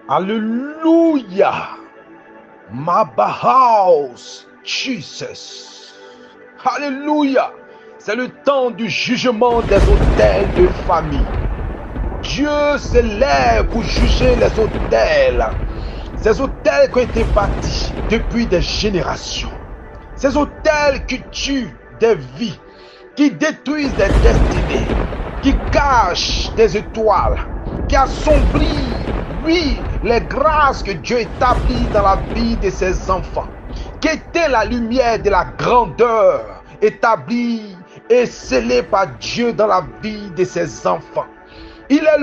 Alléluia. Mabahouse, Jesus. Alléluia. C'est le temps du jugement des autels de famille. Dieu s'élève pour juger les autels. Ces autels qui ont été bâtis depuis des générations. Ces autels qui tuent des vies, qui détruisent des destinées, qui cachent des étoiles, qui assombrissent, oui, les grâces que Dieu établit dans la vie de ses enfants, qui était la lumière de la grandeur établie et scellée par Dieu dans la vie de ses enfants. Il est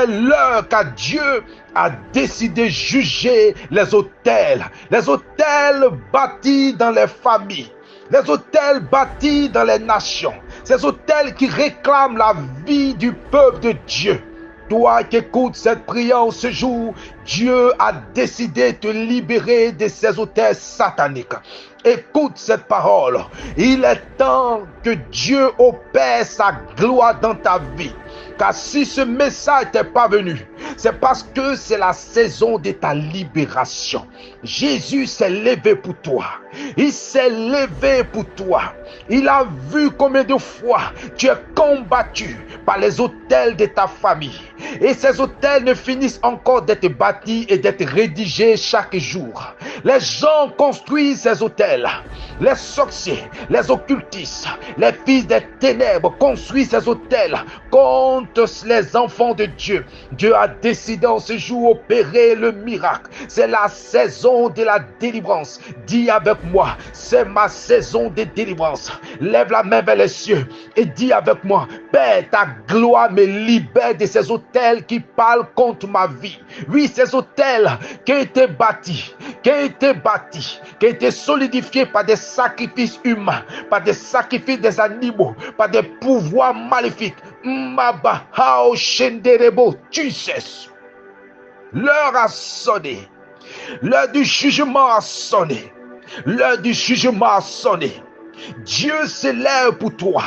l'heure car Dieu a décidé de juger les autels bâtis dans les familles, les autels bâtis dans les nations, ces autels qui réclament la vie du peuple de Dieu. Toi qui écoutes cette prière ce jour, Dieu a décidé de te libérer de ces autels sataniques. Écoute cette parole. Il est temps que Dieu opère sa gloire dans ta vie. Car si ce message t'est pas venu, c'est parce que c'est la saison de ta libération. Jésus s'est levé pour toi. Il s'est levé pour toi. Il a vu combien de fois tu es combattu par les autels de ta famille. Et ces autels ne finissent encore d'être bâtis et d'être rédigés chaque jour. Les gens construisent ces autels. Les sorciers, les occultistes, les fils des ténèbres construisent ces autels contre les enfants de Dieu. Dieu a décidé en ce jour d'opérer le miracle. C'est la saison de la délivrance. Dis avec moi, c'est ma saison de délivrance. Lève la main vers les cieux et dis avec moi, Père, ta gloire me libère de ces autels qui parlent contre ma vie. Oui, ces autels qui ont été bâtis, qui ont été solidifiés par des sacrifices humains, par des sacrifices des animaux, par des pouvoirs maléfiques. Mabahao Shenderebo, tu sais. L'heure a sonné. L'heure du jugement a sonné. L'heure du jugement a sonné. Dieu s'élève pour toi.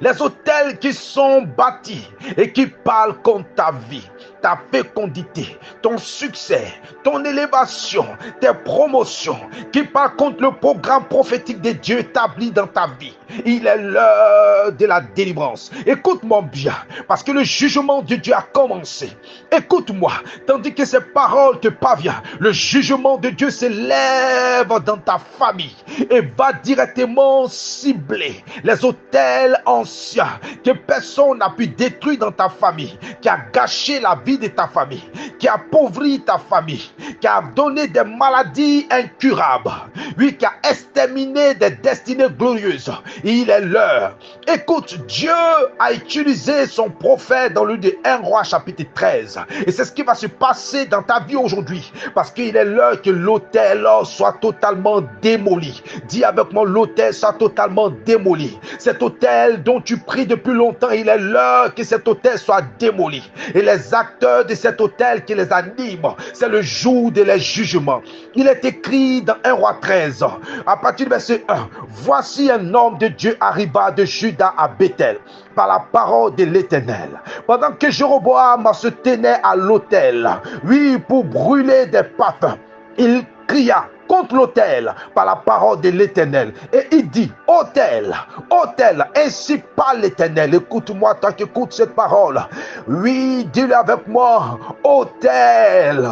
Les autels qui sont bâtis et qui parlent contre ta vie, ta fécondité, ton succès, ton élévation, tes promotions, qui parlent contre le programme prophétique de Dieu établi dans ta vie. Il est l'heure de la délivrance. Écoute-moi bien, parce que le jugement de Dieu a commencé. Écoute-moi, tandis que ces paroles te parviennent, le jugement de Dieu s'élève dans ta famille et va directement cibler les autels anciens que personne n'a pu détruire dans ta famille, qui a gâché la vie de ta famille, qui a appauvri ta famille, qui a donné des maladies incurables, oui, qui a exterminé des destinées glorieuses. Il est l'heure. Écoute, Dieu a utilisé son prophète dans le de 1 Roi chapitre 13. Et c'est ce qui va se passer dans ta vie aujourd'hui. Parce qu'il est l'heure que l'autel soit totalement démoli. Dis avec moi, l'autel soit totalement démoli. Cet autel dont tu pries depuis longtemps, il est l'heure que cet autel soit démoli. Et les acteurs de cet autel qui les animent, c'est le jour de les jugements. Il est écrit dans 1 Roi 13, à partir du verset 1. Voici un homme de Dieu arriva de Juda à Bethel par la parole de l'Éternel. Pendant que Jéroboam se tenait à l'autel, oui, pour brûler des parfums, il cria contre l'autel par la parole de l'Éternel. Et il dit, autel, autel, ainsi parle l'Éternel. Écoute-moi, toi qui écoutes cette parole. Oui, dis-le avec moi, autel,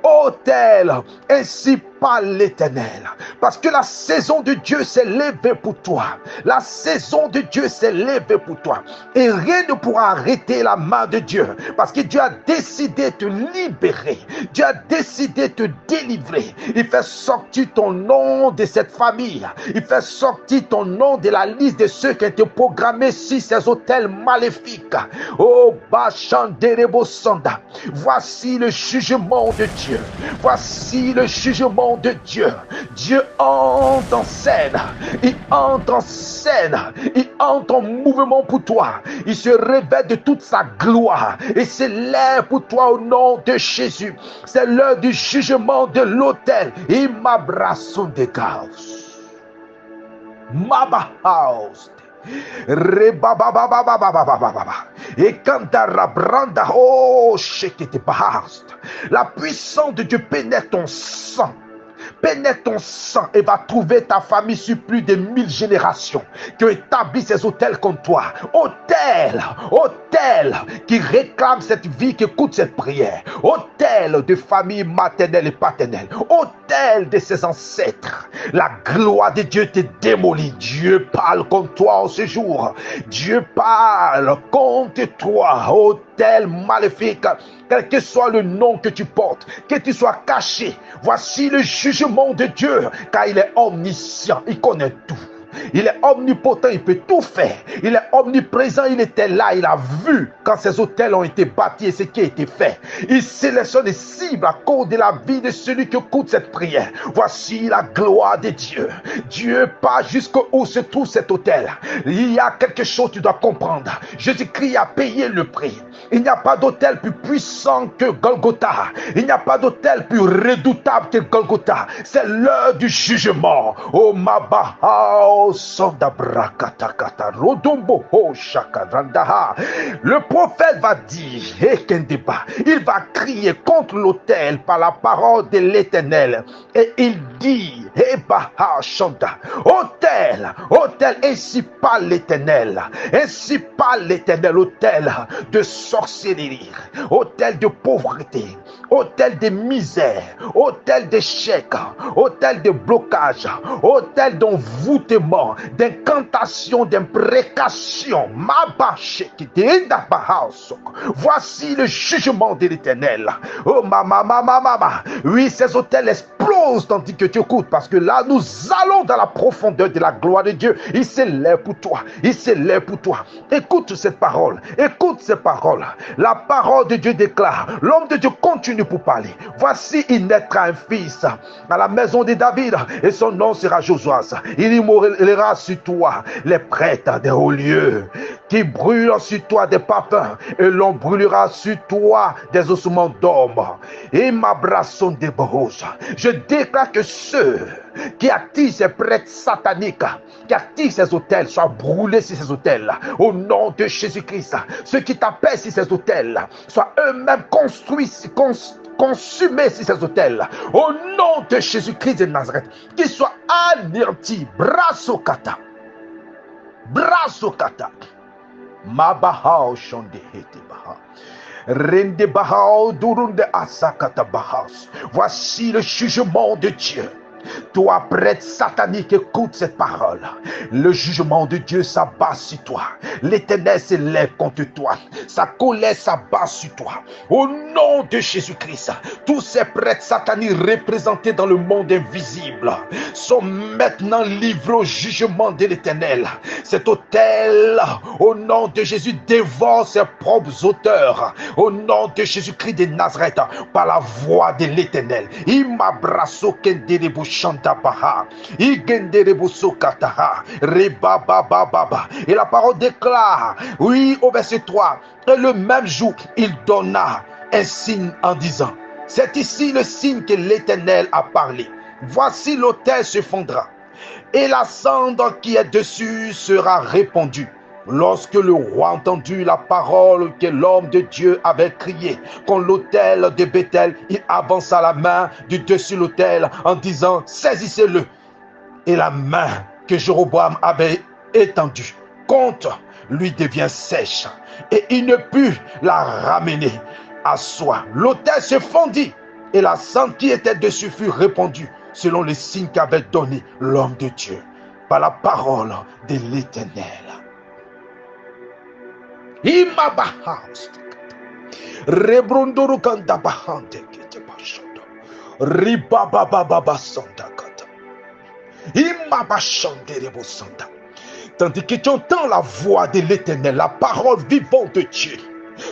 autel, ainsi parle l'Éternel. Parce que la saison de Dieu s'est levée pour toi. La saison de Dieu s'est levée pour toi. Et rien ne pourra arrêter la main de Dieu. Parce que Dieu a décidé de te libérer. Dieu a décidé de te délivrer. Il fait sortir ton nom de cette famille. Il fait sortir ton nom de la liste de ceux qui ont été programmés sur ces hôtels maléfiques. Oh, Bachanderebo Sanda. Voici le jugement de Dieu. Voici le jugement de Dieu. Dieu entre en scène. Il entre en scène. Il entre en mouvement pour toi. Il se révèle de toute sa gloire. Et c'est l'heure pour toi au nom de Jésus. C'est l'heure du jugement de l'autel. Il m'abrasse de chaos. Maba house. Et quand oh, la puissance de Dieu pénètre ton sang, pénètre ton sang et va trouver ta famille sur plus de 1000 générations qui ont établi ces hôtels contre toi. Hôtels qui réclament cette vie, qui écoute cette prière. Hôtels de famille maternelle et paternelle. Hôtels de ses ancêtres. La gloire de Dieu te démolit. Dieu parle contre toi en ce jour. Dieu parle contre toi. Hôtel maléfique. Quel que soit le nom que tu portes, que tu sois caché, voici le jugement de Dieu, car il est omniscient, il connaît tout. Il est omnipotent, il peut tout faire. Il est omniprésent, il était là, il a vu quand ces hôtels ont été bâtis et ce qui a été fait. Il sélectionne des cibles à cause de la vie de celui qui écoute cette prière. Voici la gloire de Dieu. Dieu part jusqu'où se trouve cet hôtel. Il y a quelque chose que tu dois comprendre. Jésus-Christ a payé le prix. Il n'y a pas d'hôtel plus puissant que Golgotha. Il n'y a pas d'hôtel plus redoutable que Golgotha. C'est l'heure du jugement. Oh Mabahao. Le prophète va dire, il va crier contre l'autel par la parole de l'Éternel. Et il dit, autel, ainsi parle l'Éternel. Ainsi parle l'Éternel, autel de sorcellerie, autel de pauvreté, autel de misère, autel d'échec, autel de blocage, autel d'envoûtement, d'incantation, d'imprécation. Voici le jugement de l'Éternel. Oh mama. Oui, ces hôtels explosent tandis que tu écoutes, parce que là nous allons dans la profondeur de la gloire de Dieu. Il s'élève pour toi. Il s'élève pour toi. Écoute cette parole. Écoute cette parole. La parole de Dieu déclare. L'homme de Dieu continue pour parler. Voici, il naîtra un fils à la maison de David et son nom sera Josuas. Il immolera sur toi les prêtres des hauts lieux, qui brûlent sur toi des parfums, et l'on brûlera sur toi des ossements d'hommes. Et ma brasson de Boros. Je déclare que ceux qui attirent ces prêtres sataniques, qui attirent ces hôtels, soient brûlés sur ces hôtels. Au nom de Jésus-Christ, ceux qui t'appellent sur ces hôtels, soient eux-mêmes consumés sur ces hôtels. Au nom de Jésus-Christ de Nazareth, qu'ils soient anéantis. Brasokata. Mabahao shonde hete baha. Rende bahao durunde asakata bahas. Voici le jugement de Dieu. Toi, prêtre satanique, écoute cette parole. Le jugement de Dieu s'abat sur toi. L'Éternel s'élève contre toi. Sa colère s'abat sur toi. Au nom de Jésus-Christ, tous ces prêtres sataniques représentés dans le monde invisible sont maintenant livrés au jugement de l'Éternel. Cet autel, au nom de Jésus, dévore ses propres auteurs. Au nom de Jésus-Christ de Nazareth, par la voix de l'Éternel. Imabraso kenderebo shantabaha. Igenderebo sokataha. Rebabababa. Et la parole déclare, oui, au verset 3, et le même jour, il donna un signe en disant, c'est ici le signe que l'Éternel a parlé. Voici l'autel se fondra, et la cendre qui est dessus sera répandue. Lorsque le roi entendit la parole que l'homme de Dieu avait criée contre l'autel de Bethel, il avança la main du dessus l'autel en disant, saisissez-le. Et la main que Jéroboam avait étendue contre lui devient sèche, et il ne put la ramener à soi. L'autel se fondit, et la cendre qui était dessus fut répandue, selon les signes qu'avait donné l'homme de Dieu, par la parole de l'Éternel. Imabahas. Rebrondoro kanda bahante kete bashodo. Ribabababa santa kata. Imabashandere santa. Tandis que tu entends la voix de l'Éternel, la parole vivante de Dieu,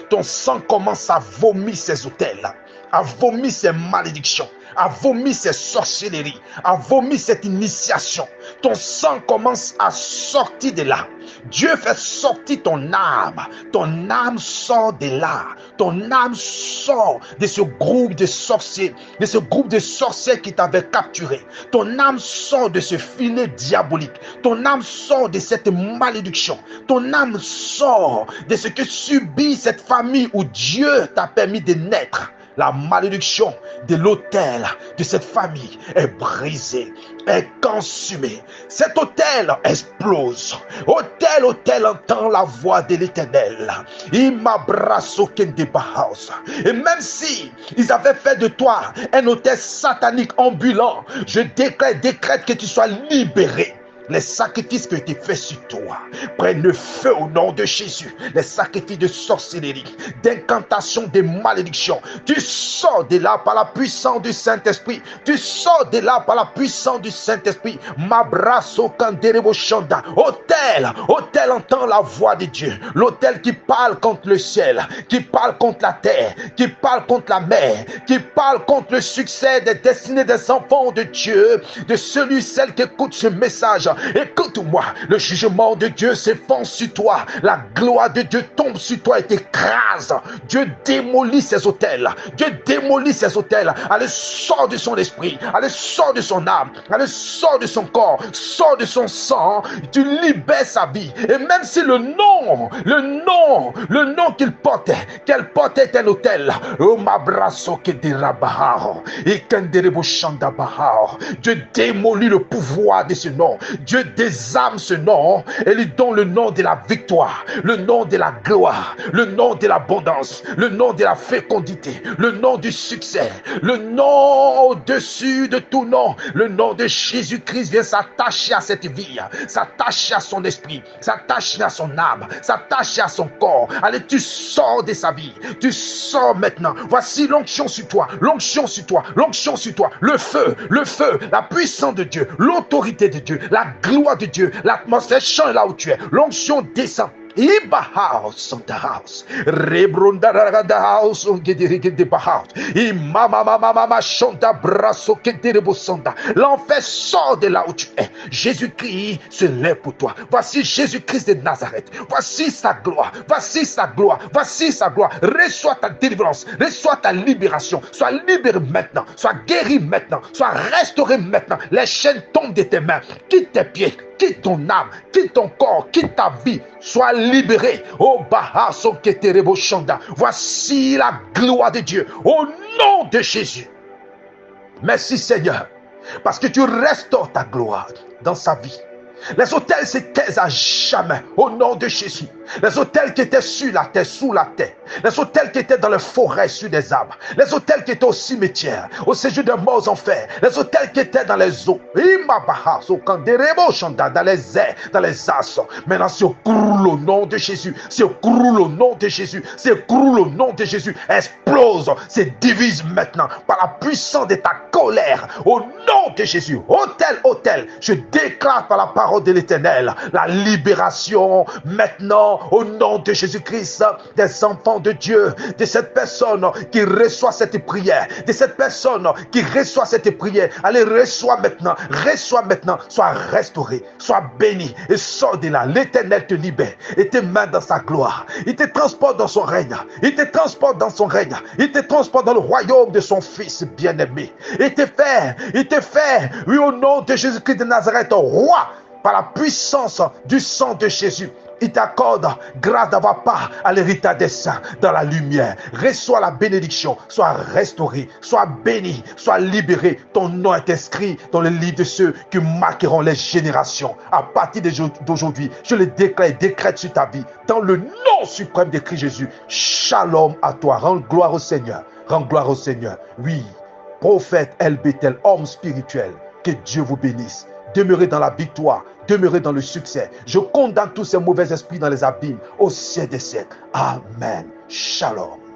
ton sang commence à vomir ces autels, à vomir ces malédictions, à vomir ces sorcelleries, à vomir cette initiation. Ton sang commence à sortir de là. Dieu fait sortir ton âme sort de là, ton âme sort de ce groupe de sorciers, qui t'avait capturé. Ton âme sort de ce filet diabolique, ton âme sort de cette malédiction, ton âme sort de ce que subit cette famille où Dieu t'a permis de naître. La malédiction de l'autel de cette famille est brisée, est consumée. Cet autel explose. Autel entend la voix de l'Éternel. Et même si ils avaient fait de toi un autel satanique ambulant, je décrète que tu sois libéré. Les sacrifices qui ont été faits sur toi prennent le feu au nom de Jésus. Les sacrifices de sorcellerie, d'incantation, de malédiction. Tu sors de là par la puissance du Saint-Esprit. Tu sors de là par la puissance du Saint-Esprit. Mabraso kanderebo shanda. Autel entend la voix de Dieu. L'autel qui parle contre le ciel, qui parle contre la terre, qui parle contre la mer, qui parle contre le succès des destinées des enfants de Dieu, de celle qui écoute ce message. Écoute-moi, le jugement de Dieu s'effonce sur toi, la gloire de Dieu tombe sur toi et t'écrase. Dieu démolit ses autels, allez, sort de son esprit, allez, sort de son âme, allez, sort de son corps, sort de son sang, tu libères sa vie. Et même si le nom qu'elle portait un autel, Dieu démolit le pouvoir de ce nom. Dieu désarme ce nom et lui donne le nom de la victoire, le nom de la gloire, le nom de l'abondance, le nom de la fécondité, le nom du succès, le nom au-dessus de tout nom. Le nom de Jésus-Christ vient s'attacher à cette vie, s'attacher à son esprit, s'attacher à son âme, s'attacher à son corps. Allez, tu sors de sa vie, tu sors maintenant. Voici l'onction sur toi, l'onction sur toi, l'onction sur toi, le feu, la puissance de Dieu, l'autorité de Dieu, la gloire de Dieu, l'atmosphère change là où tu es. L'onction descend. Iba house on the house. Rebrunda house on the house. Imama chanta brasso sonda. L'enfer sort de là où tu es. Jésus-Christ se lève pour toi. Voici Jésus-Christ de Nazareth. Voici sa gloire. Voici sa gloire. Voici sa gloire. Reçois ta délivrance. Reçois ta libération. Sois libéré maintenant. Sois guéri maintenant. Sois restauré maintenant. Les chaînes tombent de tes mains. Quitte tes pieds. Quitte ton âme, quitte ton corps, quitte ta vie, sois libéré. Oh Bahaso Keterebo Shanda. Voici la gloire de Dieu au nom de Jésus. Merci Seigneur, parce que tu restaures ta gloire dans sa vie. Les autels se taisent à jamais au nom de Jésus. Les autels qui étaient sur la terre, sous la terre. Les autels qui étaient dans les forêts, sur des arbres. Les autels qui étaient au cimetière, au séjour des morts en fer. Les autels qui étaient dans les eaux. Dans les airs, dans les astres. Maintenant, s'écroule au nom de Jésus. S'écroule au nom de Jésus. S'écroule au nom de Jésus. Explose, se divise maintenant par la puissance de ta colère. Au nom de Jésus. Autel, je déclare par la parole de l'Éternel la libération maintenant au nom de Jésus-Christ des enfants de Dieu, de cette personne qui reçoit cette prière, de cette personne qui reçoit cette prière. Allez, reçois maintenant, sois restauré, sois béni et sors de là. L'Éternel te libère et te met dans sa gloire. Il te transporte dans son règne, il te transporte dans son règne, il te transporte dans le royaume de son Fils bien-aimé. Il te fait, oui, au nom de Jésus-Christ de Nazareth, roi, par la puissance du sang de Jésus. Il t'accorde grâce d'avoir part à l'héritage des saints dans la lumière. Reçois la bénédiction, sois restauré, sois béni, sois libéré. Ton nom est inscrit dans le livre de ceux qui marqueront les générations. À partir d'aujourd'hui, je le décrète sur ta vie. Dans le nom suprême de Christ Jésus. Shalom à toi. Rends gloire au Seigneur. Rends gloire au Seigneur. Oui, prophète El Bethel, homme spirituel, que Dieu vous bénisse. Demeurez dans la victoire, demeurez dans le succès. Je condamne tous ces mauvais esprits dans les abîmes au ciel des siècles. Amen. Shalom.